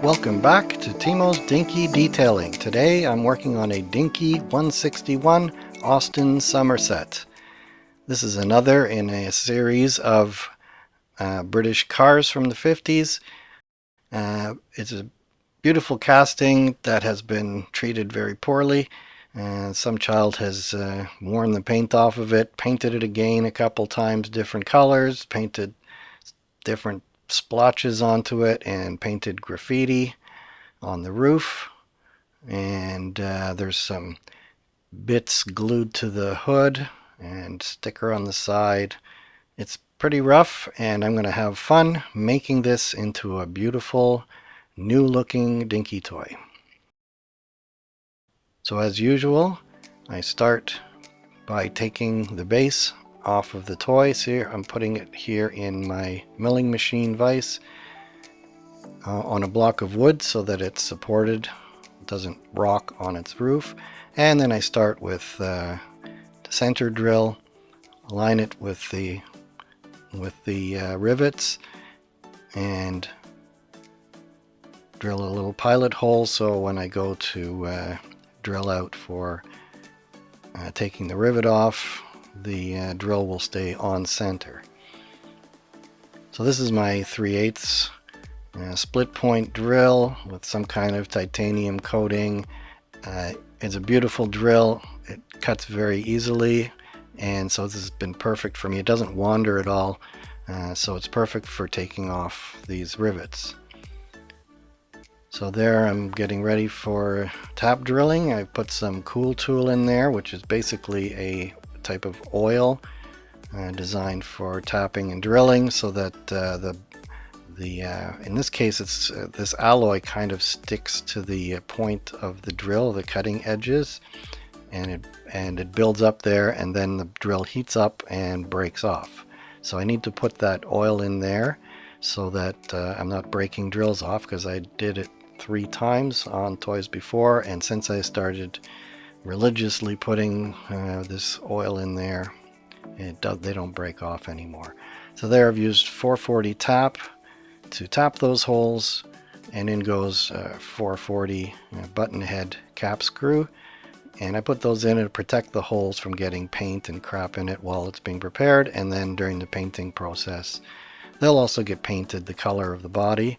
Welcome back to Timo's Dinky Detailing. Today I'm working on a Dinky 161 Austin Somerset. This is another in a series of British cars from the 50s. It's a beautiful casting that has been treated very poorly. Some child has worn the paint off of it, painted it again a couple times, different colors, painted different splotches onto it, and painted graffiti on the roof. And there's some bits glued to the hood and sticker on the side. It's pretty rough, and I'm going to have fun making this into a beautiful new looking Dinky toy. So as usual, I start by taking the base off of the toy. See, I'm putting it here in my milling machine vise on a block of wood so that it's supported, doesn't rock on its roof. And then I start with the center drill, align it with the rivets, and drill a little pilot hole so when I go to drill out for taking the rivet off, the drill will stay on center. So this is my 3/8 split point drill with some kind of titanium coating. It's a beautiful drill. It cuts very easily, and so this has been perfect for me. It doesn't wander at all, so it's perfect for taking off these rivets. So there, I'm getting ready for tap drilling. I've put some Cool Tool in there, which is basically a type of oil designed for tapping and drilling, so that in this case, it's this alloy kind of sticks to the point of the drill, the cutting edges, and it builds up there, and then the drill heats up and breaks off. So I need to put that oil in there so that I'm not breaking drills off, because I did it 3 times on toys before, and since I started religiously putting this oil in there, they don't break off anymore. So there, I've used 440 tap to tap those holes, and in goes 440 button head cap screw, and I put those in to protect the holes from getting paint and crap in it while it's being prepared, and then during the painting process they'll also get painted the color of the body.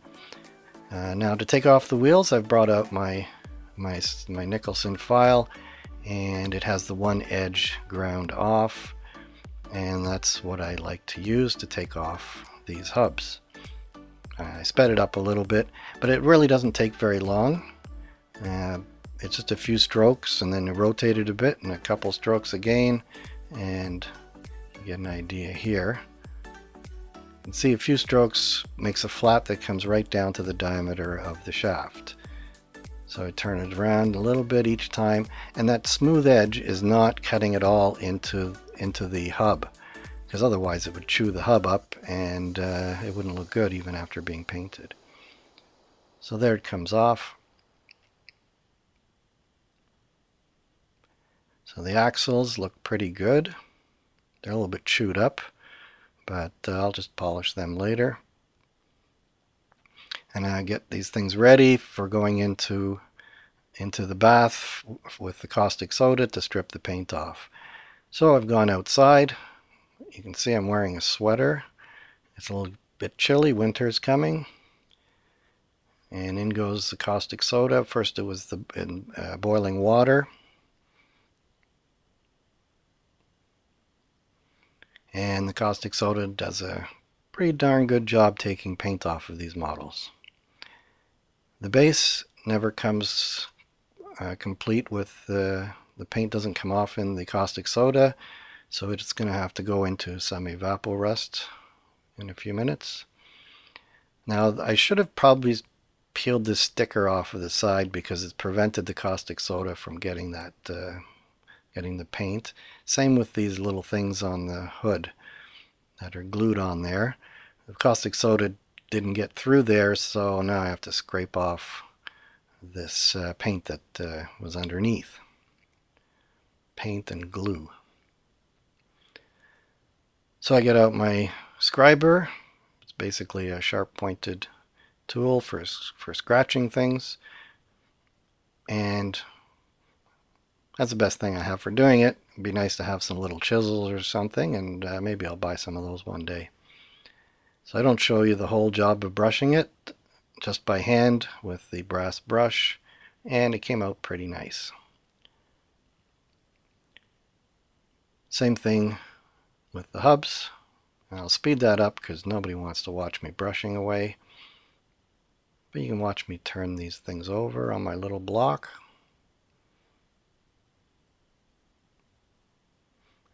Now to take off the wheels, I've brought out my Nicholson file, and it has the one edge ground off, and that's what I like to use to take off these hubs. I sped it up a little bit, but it really doesn't take very long. It's just a few strokes, and then you rotate it a bit, and a couple strokes again, and you get an idea here. You can see a few strokes makes a flat that comes right down to the diameter of the shaft. So I turn it around a little bit each time, and that smooth edge is not cutting it all into the hub, because otherwise it would chew the hub up, and it wouldn't look good even after being painted. So there it comes off. So the axles look pretty good. They're a little bit chewed up, but I'll just polish them later. And I get these things ready for going into the bath with the caustic soda to strip the paint off. So I've gone outside. You can see I'm wearing a sweater. It's a little bit chilly. Winter's coming. And in goes the caustic soda. First it was the boiling water. And the caustic soda does a pretty darn good job taking paint off of these models. The base never comes complete with the paint doesn't come off in the caustic soda, so it's going to have to go into some evaporust in a few minutes. Now I should have probably peeled this sticker off of the side, because it's prevented the caustic soda from getting that getting the paint. Same with these little things on the hood that are glued on there. The caustic soda didn't get through there, so now I have to scrape off this paint that was underneath. Paint and glue. So I get out my scriber. It's basically a sharp pointed tool for scratching things, and that's the best thing I have for doing it. It'd be nice to have some little chisels or something, and maybe I'll buy some of those one day. So I don't show you the whole job of brushing it, just by hand with the brass brush, and it came out pretty nice. Same thing with the hubs. I'll speed that up because nobody wants to watch me brushing away. But you can watch me turn these things over on my little block.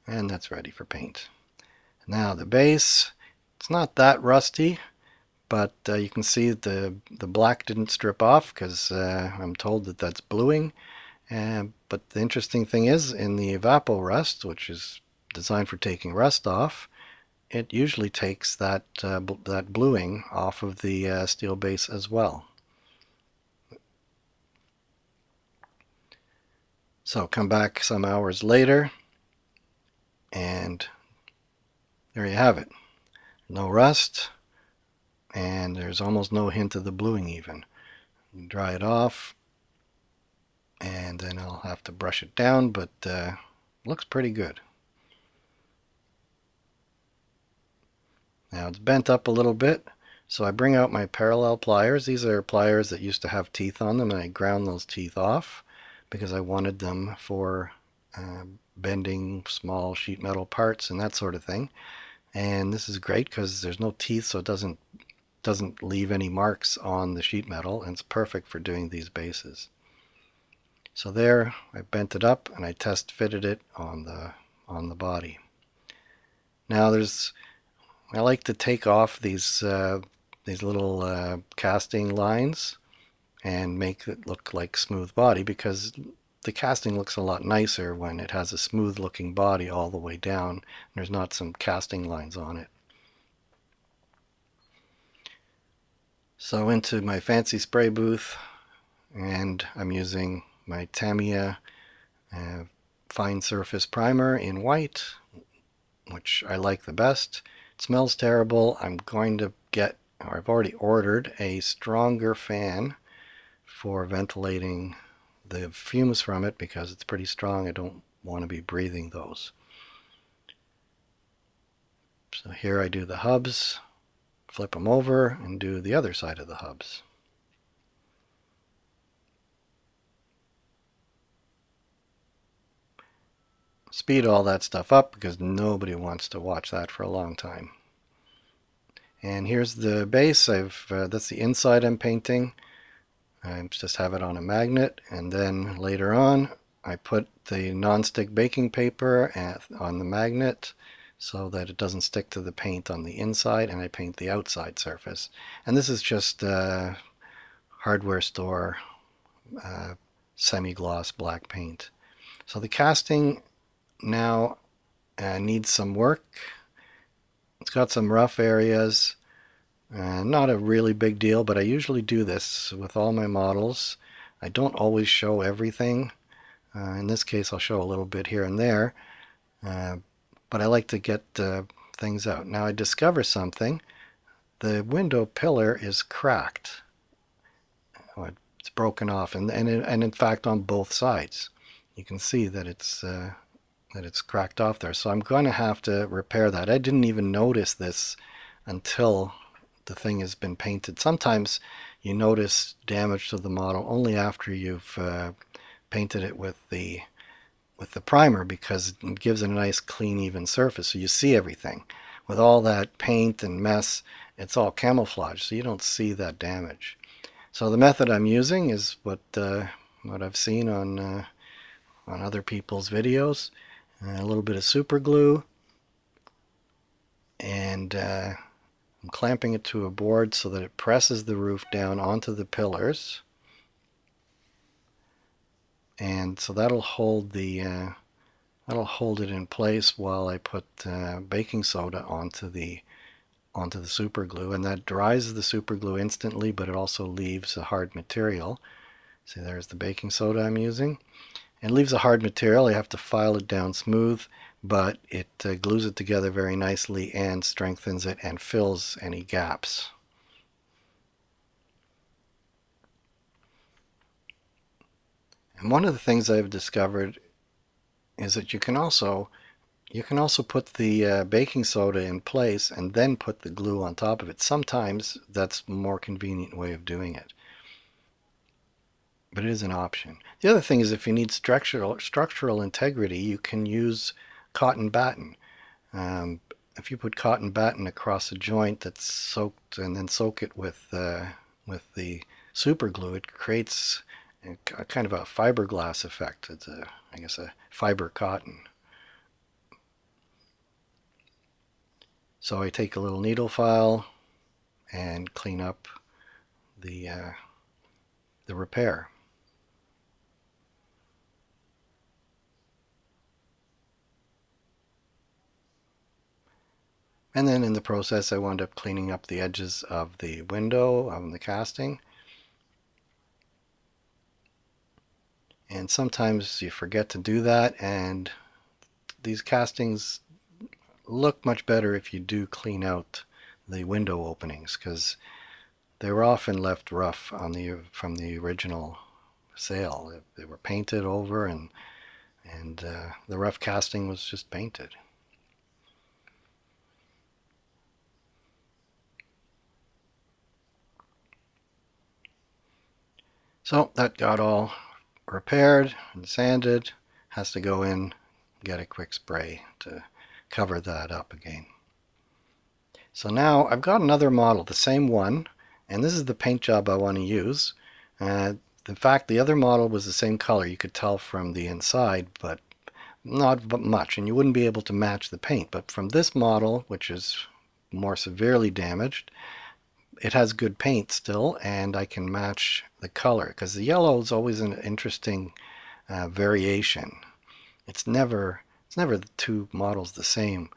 And that's ready for paint. Now the base, it's not that rusty, but you can see the black didn't strip off because I'm told that that's bluing. But the interesting thing is, in the Evappo Rust, which is designed for taking rust off, it usually takes that bluing off of the steel base as well. So come back some hours later, and there you have it. No rust, and there's almost no hint of the bluing even. You dry it off, and then I'll have to brush it down, but looks pretty good. Now it's bent up a little bit, so I bring out my parallel pliers. These are pliers that used to have teeth on them, and I ground those teeth off because I wanted them for bending small sheet metal parts and that sort of thing. And this is great because there's no teeth, so it doesn't leave any marks on the sheet metal, and it's perfect for doing these bases. So there, I bent it up and I test fitted it on the body. Now I like to take off these little casting lines and make it look like smooth body, because the casting looks a lot nicer when it has a smooth looking body all the way down and there's not some casting lines on it. So into my fancy spray booth, and I'm using my Tamiya fine surface primer in white, which I like the best. It smells terrible. I'm going to get, or I've already ordered, a stronger fan for ventilating the fumes from it because it's pretty strong. I don't want to be breathing those. So here I do the hubs, flip them over, and do the other side of the hubs. Speed all that stuff up because nobody wants to watch that for a long time. And here's the base. That's the inside I'm painting. I just have it on a magnet, and then later on I put the non-stick baking paper on the magnet so that it doesn't stick to the paint on the inside, and I paint the outside surface. And this is just hardware store semi-gloss black paint. So the casting now needs some work. It's got some rough areas. Not a really big deal, but I usually do this with all my models. I don't always show everything. In this case, I'll show a little bit here and there, but I like to get things out. Now I discover something. The window pillar is cracked. It's broken off, and in fact on both sides. You can see that it's cracked off there. So I'm going to have to repair that. I didn't even notice this until the thing has been painted. Sometimes you notice damage to the model only after you've painted it with the primer, because it gives it a nice clean even surface, so you see everything. With all that paint and mess, it's all camouflage, so you don't see that damage. So the method I'm using is what I've seen on other people's videos. A little bit of super glue, and I'm clamping it to a board so that it presses the roof down onto the pillars, and so that'll hold it in place while I put baking soda onto the super glue, and that dries the super glue instantly, but it also leaves a hard material. See, there's the baking soda I'm using. It leaves a hard material. You have to file it down smooth, but it glues it together very nicely and strengthens it and fills any gaps. And one of the things I've discovered is that you can also put the baking soda in place and then put the glue on top of it. Sometimes that's a more convenient way of doing it, but it is an option. The other thing is if you need structural integrity, you can use cotton batten. If you put cotton batten across a joint that's soaked and then soak it with the super glue, it creates a kind of a fiberglass effect. It's I guess a fiber cotton. So I take a little needle file and clean up the repair. And then in the process I wound up cleaning up the edges of the window on the casting. And sometimes you forget to do that, and these castings look much better if you do clean out the window openings, because they were often left rough from the original sale. They were painted over, and the rough casting was just painted. So that got all repaired and sanded. Has to go in, get a quick spray to cover that up again. So now I've got another model, the same one, and this is the paint job I want to use. In fact, the other model was the same color. You could tell from the inside, but not much, and you wouldn't be able to match the paint. But from this model, which is more severely damaged, it has good paint still, and I can match the color, because the yellow is always an interesting variation. It's never the two models the same,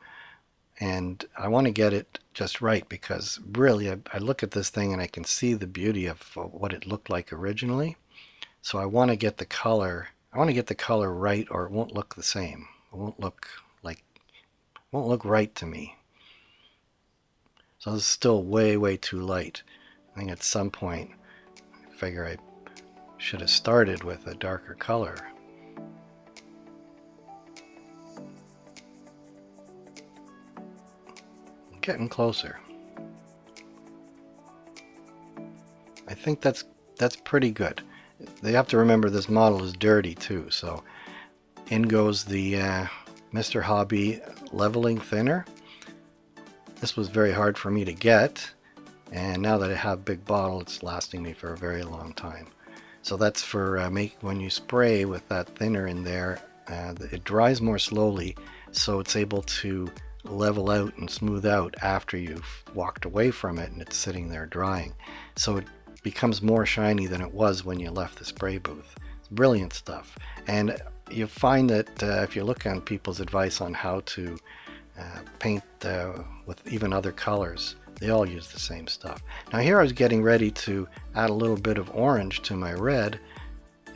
and I want to get it just right, because really I look at this thing and I can see the beauty of what it looked like originally. So I want to get the color right, or it won't look the same. It won't look right to me. So this is still way too light. I think at some point I figure I should have started with a darker color. Getting closer. I think that's pretty good. They have to remember this model is dirty too, so in goes the Mr. Hobby leveling thinner. This was very hard for me to get, and now that I have a big bottle, it's lasting me for a very long time. So that's for when you spray with that thinner in there, it dries more slowly, so it's able to level out and smooth out after you've walked away from it and it's sitting there drying. So it becomes more shiny than it was when you left the spray booth. It's brilliant stuff. And you find that if you look on people's advice on how to paint with even other colors, they all use the same stuff. Now here I was getting ready to add a little bit of orange to my red,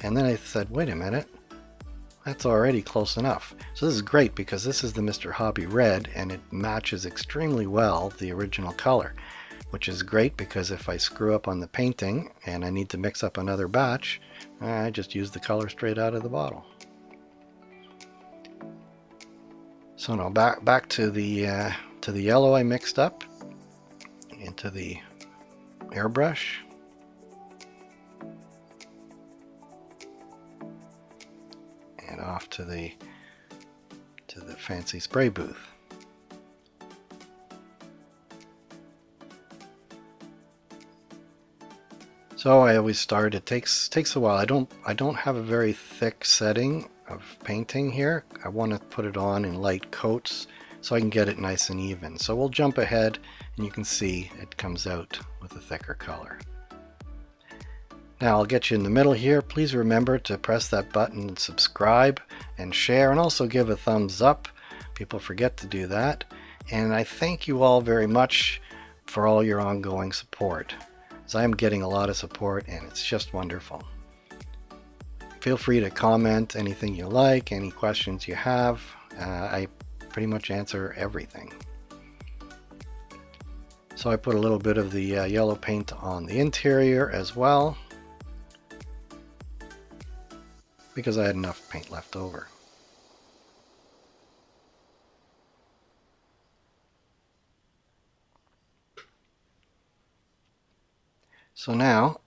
and then I said, wait a minute, that's already close enough. So this is great, because this is the Mr. Hobby red, and it matches extremely well the original color, which is great because if I screw up on the painting and I need to mix up another batch, I just use the color straight out of the bottle. So now back to the yellow I mixed up into the airbrush. And off to the fancy spray booth. So I always start. It takes a while. I don't have a very thick setting of painting here. I want to put it on in light coats so I can get it nice and even. So we'll jump ahead, and you can see it comes out with a thicker color. Now I'll get you in the middle here. Please remember to press that button and subscribe and share, and also give a thumbs up. People forget to do that. And I thank you all very much for all your ongoing support, as I am getting a lot of support, and it's just wonderful. Feel free to comment anything you like, any questions you have. I pretty much answer everything. So I put a little bit of the yellow paint on the interior as well. because I had enough paint left over. So now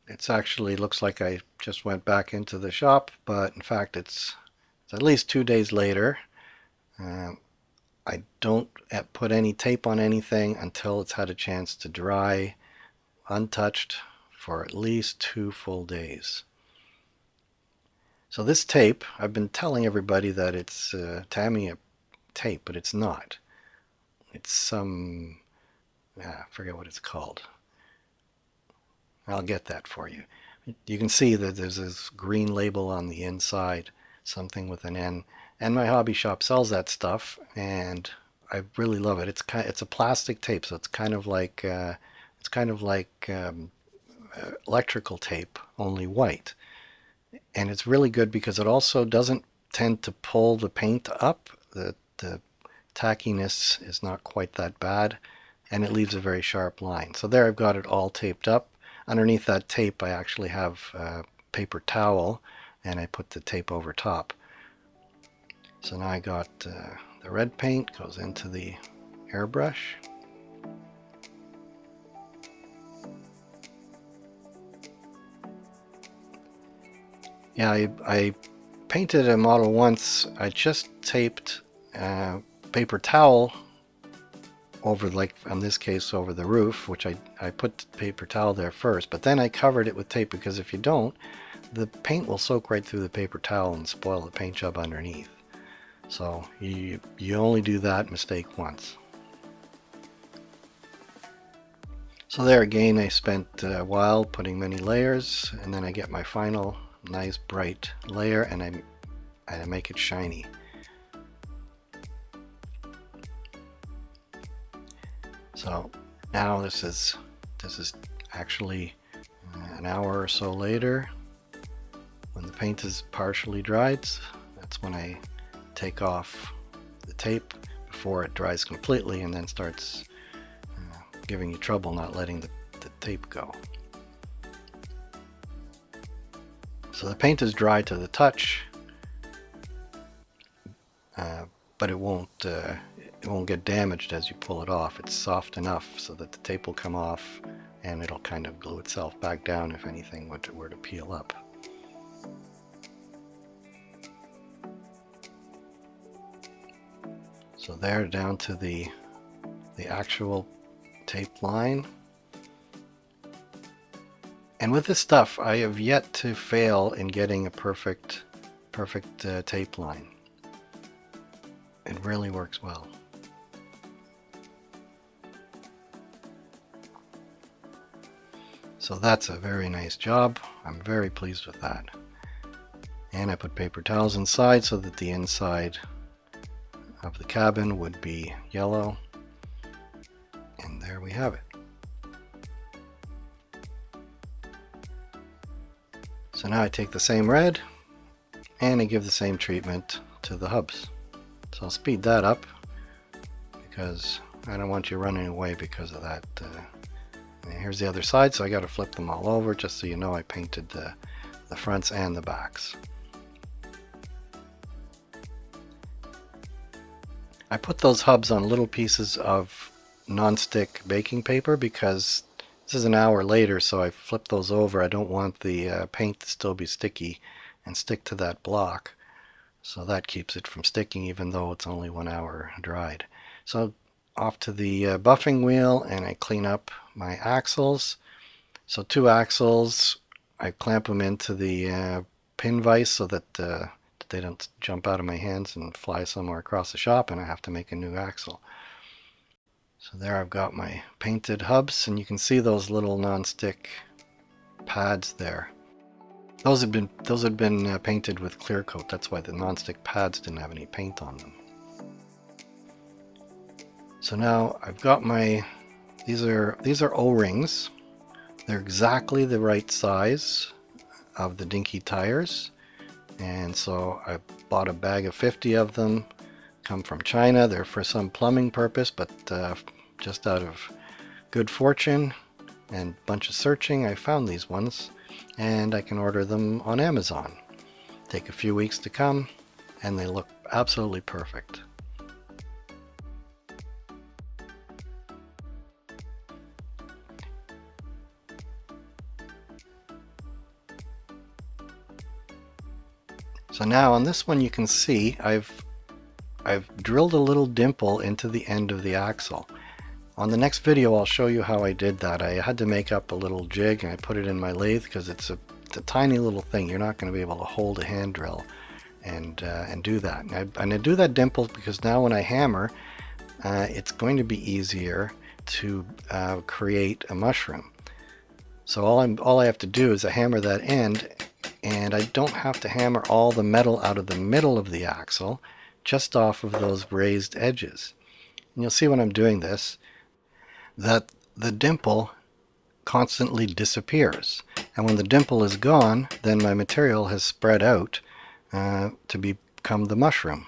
it's actually looks like I just went back into the shop, but in fact it's at least 2 days later. I don't put any tape on anything until it's had a chance to dry untouched for at least 2 full days. So this tape, I've been telling everybody that it's Tamiya tape, but it's not. It's some, I forget what it's called. I'll get that for you. You can see that there's this green label on the inside, something with an N. And my hobby shop sells that stuff, and I really love it. It's a plastic tape, so it's kind of like electrical tape, only white. And it's really good because it also doesn't tend to pull the paint up. The tackiness is not quite that bad, and it leaves a very sharp line. So there I've got it all taped up. Underneath that tape I actually have a paper towel, and I put the tape over top. So now I got the red paint goes into the airbrush. Yeah, I painted a model once. I just taped paper towel over, like in this case, over the roof, which I put the paper towel there first, but then I covered it with tape, because if you don't, the paint will soak right through the paper towel and spoil the paint job underneath. So you only do that mistake once. So there again, I spent a while putting many layers, and then I get my final nice bright layer, and I make it shiny. So now this is actually an hour or so later. When the paint is partially dried, that's when I take off the tape before it dries completely, and then starts giving you trouble not letting the tape go. So the paint is dry to the touch, but it won't get damaged as you pull it off. It's soft enough so that the tape will come off, and it'll kind of glue itself back down if anything were to peel up. So there, down to the actual tape line. And with this stuff, I have yet to fail in getting a perfect tape line. It really works well. So that's a very nice job. I'm very pleased with that. And I put paper towels inside so that the inside of the cabin would be yellow. And there we have it. So now I take the same red and I give the same treatment to the hubs. So I'll speed that up because I don't want you running away because of that. Here's the other side, so I got to flip them all over just so you know I painted the fronts and the backs. I put those hubs on little pieces of non-stick baking paper because this is an hour later, so I flipped those over. I don't want the paint to still be sticky and stick to that block. So that keeps it from sticking even though it's only 1 hour dried. So off to the buffing wheel, and I clean up my axles. So 2 axles, I clamp them into the pin vise so that they don't jump out of my hands and fly somewhere across the shop, and I have to make a new axle. So there I've got my painted hubs, and you can see those little non-stick pads there. Those had been painted with clear coat. That's why the non-stick pads didn't have any paint on them. So now I've got my, these are O-rings. They're exactly the right size of the Dinky tires. And so I bought a bag of 50 of them, come from China. They're for some plumbing purpose, but just out of good fortune and a bunch of searching, I found these ones, and I can order them on Amazon. Take a few weeks to come, and they look absolutely perfect. So now on this one you can see I've drilled a little dimple into the end of the axle. On the next video I'll show you how I did that. I had to make up a little jig and I put it in my lathe because it's a tiny little thing. You're not going to be able to hold a hand drill and do that. And I do that dimple because now when I hammer, it's going to be easier to create a mushroom. So all I have to do is I hammer that end, and I don't have to hammer all the metal out of the middle of the axle, just off of those raised edges. And you'll see when I'm doing this that the dimple constantly disappears. And when the dimple is gone, then my material has spread out to become the mushroom.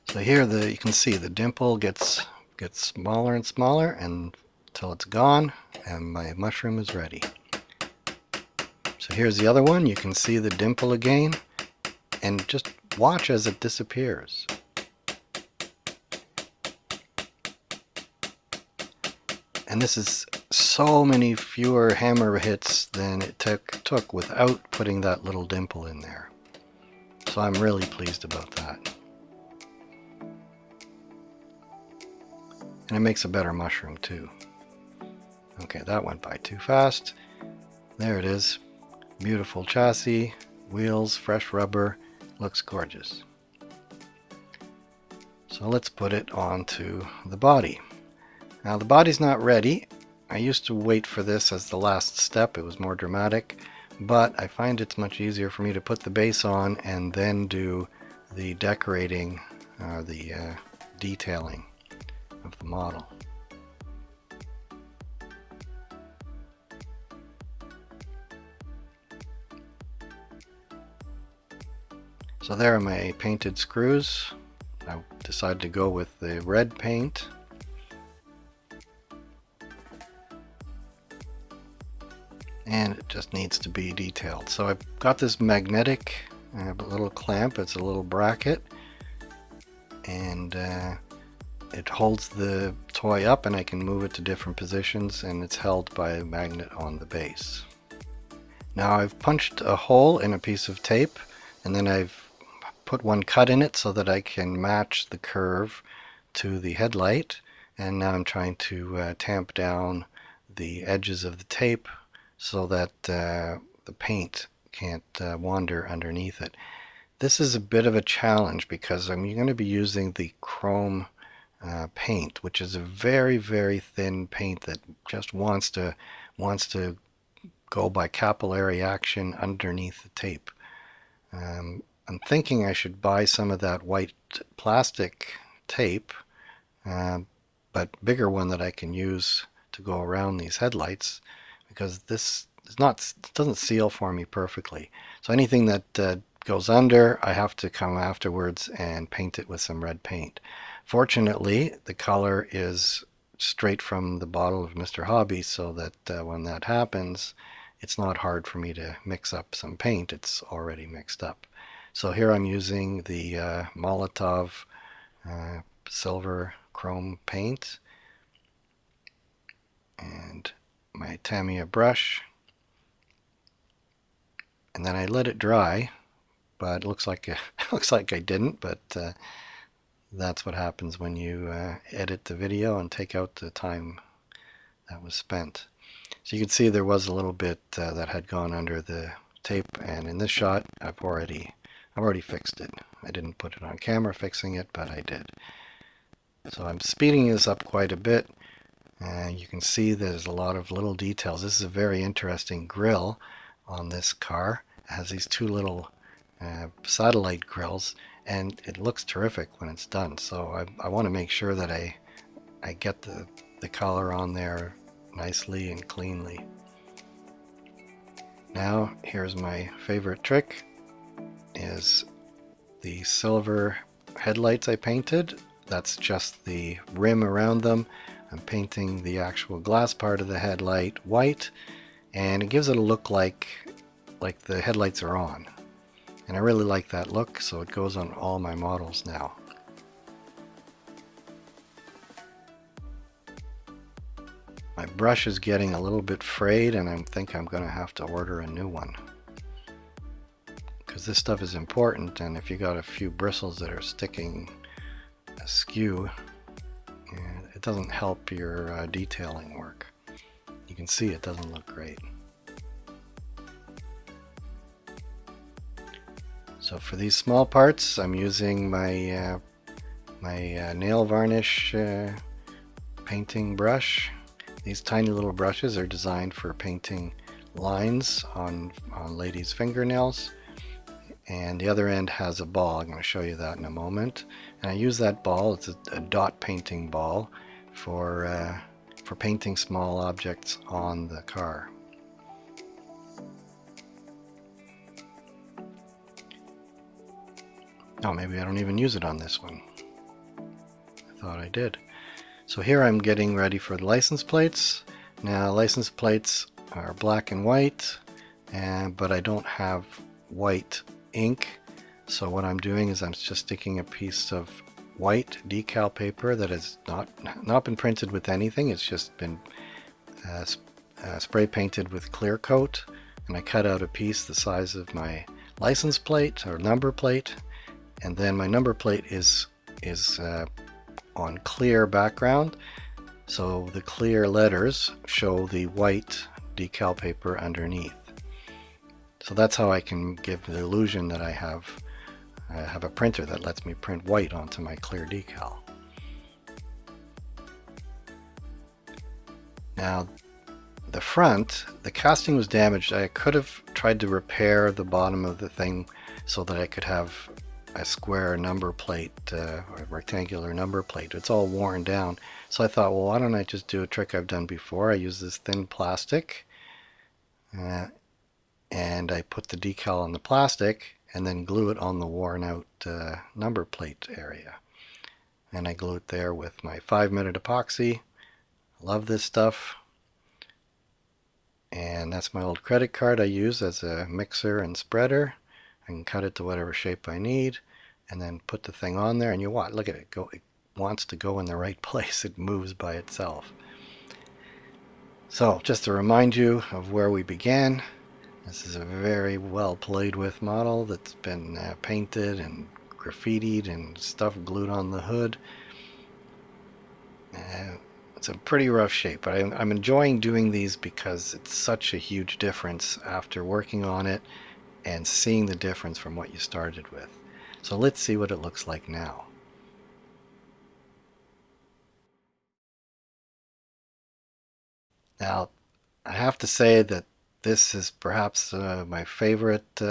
So here you can see the dimple gets smaller and smaller until it's gone and my mushroom is ready. So here's the other one. You can see the dimple again, and just watch as it disappears. And this is so many fewer hammer hits than it took without putting that little dimple in there. So I'm really pleased about that. And it makes a better mushroom too. Okay, that went by too fast. There it is. Beautiful chassis, wheels, fresh rubber, looks gorgeous. So let's put it onto the body. Now the body's not ready. I used to wait for this as the last step. It was more dramatic, but I find it's much easier for me to put the base on and then do the decorating, the detailing of the model. So there are my painted screws. I decided to go with the red paint. And it just needs to be detailed. So I've got this magnetic little clamp. It's a little bracket, and it holds the toy up, and I can move it to different positions, and it's held by a magnet on the base. Now I've punched a hole in a piece of tape, and then I've put one cut in it so that I can match the curve to the headlight. And now I'm trying to tamp down the edges of the tape so that the paint can't wander underneath it. This is a bit of a challenge because I'm going to be using the chrome paint, which is a very, very thin paint that just wants to go by capillary action underneath the tape. I'm thinking I should buy some of that white plastic tape, but bigger one that I can use to go around these headlights, because this doesn't seal for me perfectly. So anything that goes under, I have to come afterwards and paint it with some red paint. Fortunately, the color is straight from the bottle of Mr. Hobby, so that when that happens, it's not hard for me to mix up some paint. It's already mixed up. So here I'm using the Molotov silver chrome paint and my Tamiya brush, and then I let it dry, but it looks like I didn't, but that's what happens when you edit the video and take out the time that was spent. So you can see there was a little bit that had gone under the tape, and in this shot I've already fixed it. I didn't put it on camera fixing it, but I did. So I'm speeding this up quite a bit. You can see there's a lot of little details. This is a very interesting grille on this car. It has these two little satellite grills, and it looks terrific when it's done. So I want to make sure that I get the color on there nicely and cleanly. Now here's my favorite trick, is the silver headlights I painted. That's just the rim around them. I'm painting the actual glass part of the headlight white, and it gives it a look like the headlights are on. And I really like that look, so it goes on all my models now. My brush is getting a little bit frayed, and I think I'm going to have to order a new one. Because this stuff is important, and if you got a few bristles that are sticking askew, it doesn't help your detailing work. You can see it doesn't look great. So for these small parts, I'm using my nail varnish painting brush. These tiny little brushes are designed for painting lines on ladies' fingernails. And the other end has a ball. I'm going to show you that in a moment. And I use that ball, it's a dot painting ball, for painting small objects on the car. Oh, maybe I don't even use it on this one. I thought I did. So here I'm getting ready for the license plates. Now license plates are black and white, but I don't have white ink. So what I'm doing is I'm just sticking a piece of white decal paper that has not been printed with anything. It's just been spray painted with clear coat, and I cut out a piece the size of my license plate or number plate, and then my number plate is on clear background, so the clear letters show the white decal paper underneath. So that's how I can give the illusion that I have a printer that lets me print white onto my clear decal. Now the front, the casting was damaged. I could have tried to repair the bottom of the thing so that I could have a square number plate or a rectangular number plate. It's all worn down. So I thought, well, why don't I just do a trick I've done before? I use this thin plastic and I put the decal on the plastic and then glue it on the worn out number plate area. And I glue it there with my 5-minute epoxy. Love this stuff. And that's my old credit card I use as a mixer and spreader. I can cut it to whatever shape I need and then put the thing on there, and you watch, look at it go. It wants to go in the right place. It moves by itself. So just to remind you of where we began, this is a very well played with model that's been painted and graffitied and stuff glued on the hood. It's a pretty rough shape, but I'm enjoying doing these because it's such a huge difference after working on it and seeing the difference from what you started with. So let's see what it looks like now. Now, I have to say that this is perhaps my favorite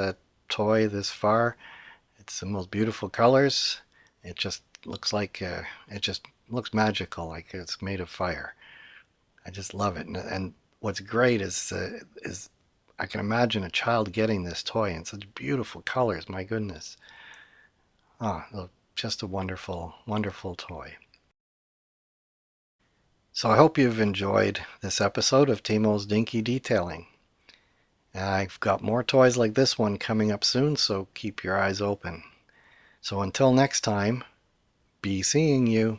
toy this far. It's the most beautiful colors. It just looks like it just looks magical, like it's made of fire. I just love it. And what's great is I can imagine a child getting this toy in such beautiful colors. My goodness. Oh, just a wonderful, wonderful toy. So I hope you've enjoyed this episode of Timo's Dinky Detailing. I've got more toys like this one coming up soon, so keep your eyes open. So until next time, be seeing you.